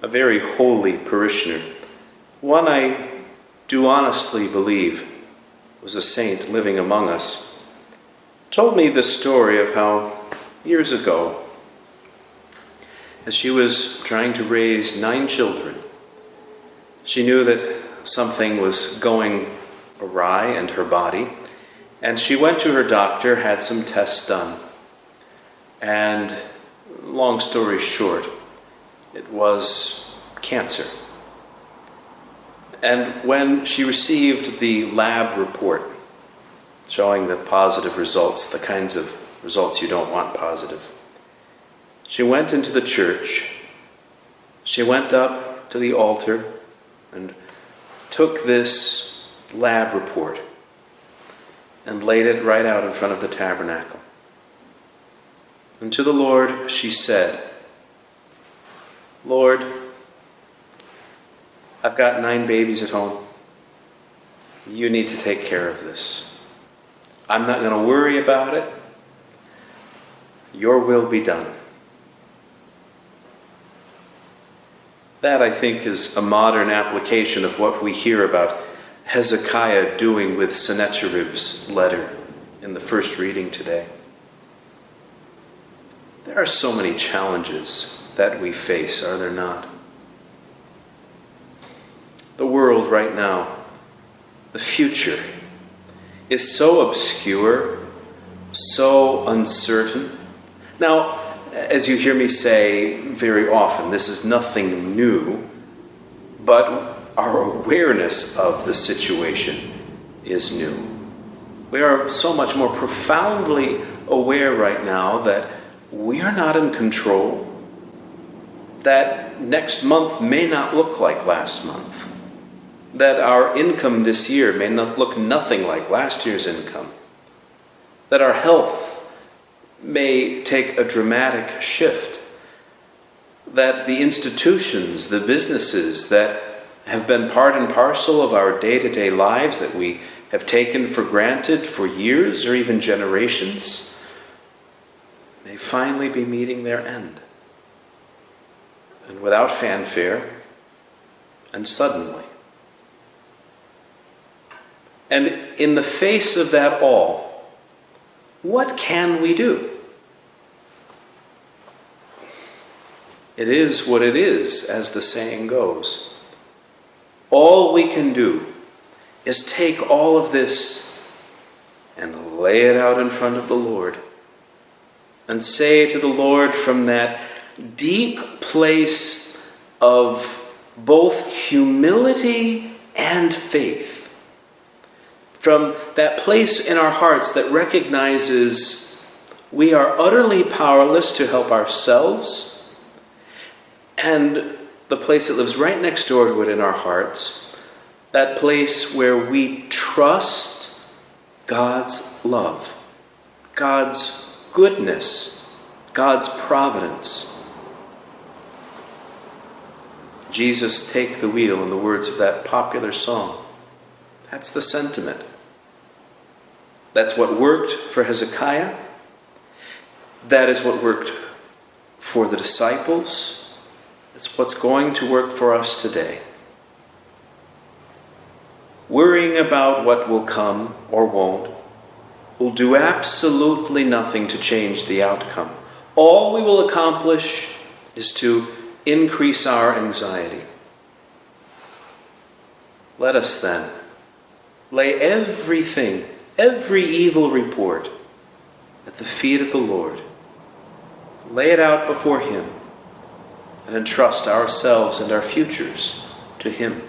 a very holy parishioner, one I do honestly believe was a saint living among us, told me the story of how years ago, as she was trying to raise 9 children, she knew that something was going awry in her body, and she went to her doctor, had some tests done, and long story short, it was cancer. And when she received the lab report showing the positive results, the kinds of results you don't want positive, she went into the church, she went up to the altar and took this lab report and laid it right out in front of the tabernacle. And to the Lord she said, "Lord, I've got 9 babies at home. You need to take care of this. I'm not going to worry about it. Your will be done." That, I think, is a modern application of what we hear about Hezekiah doing with Sennacherib's letter in the first reading today. There are so many challenges that we face, are there not? The world right now, the future, is so obscure, so uncertain. Now, as you hear me say very often, this is nothing new, but our awareness of the situation is new. We are so much more profoundly aware right now that we are not in control, that next month may not look like last month, that our income this year may not look nothing like last year's income, that our health may take a dramatic shift, that the institutions, the businesses that have been part and parcel of our day-to-day lives that we have taken for granted for years or even generations may finally be meeting their end. And without fanfare, and suddenly. And in the face of that all, what can we do? It is what it is, as the saying goes. All we can do is take all of this and lay it out in front of the Lord and say to the Lord from that deep place of both humility and faith, from that place in our hearts that recognizes we are utterly powerless to help ourselves, and the place that lives right next door to it in our hearts, that place where we trust God's love, God's goodness, God's providence. Jesus, take the wheel, in the words of that popular song. That's the sentiment. That's what worked for Hezekiah. That is what worked for the disciples. It's what's going to work for us today. Worrying about what will come or won't will do absolutely nothing to change the outcome. All we will accomplish is to increase our anxiety. Let us then lay everything, every evil report, at the feet of the Lord. Lay it out before Him and entrust ourselves and our futures to Him.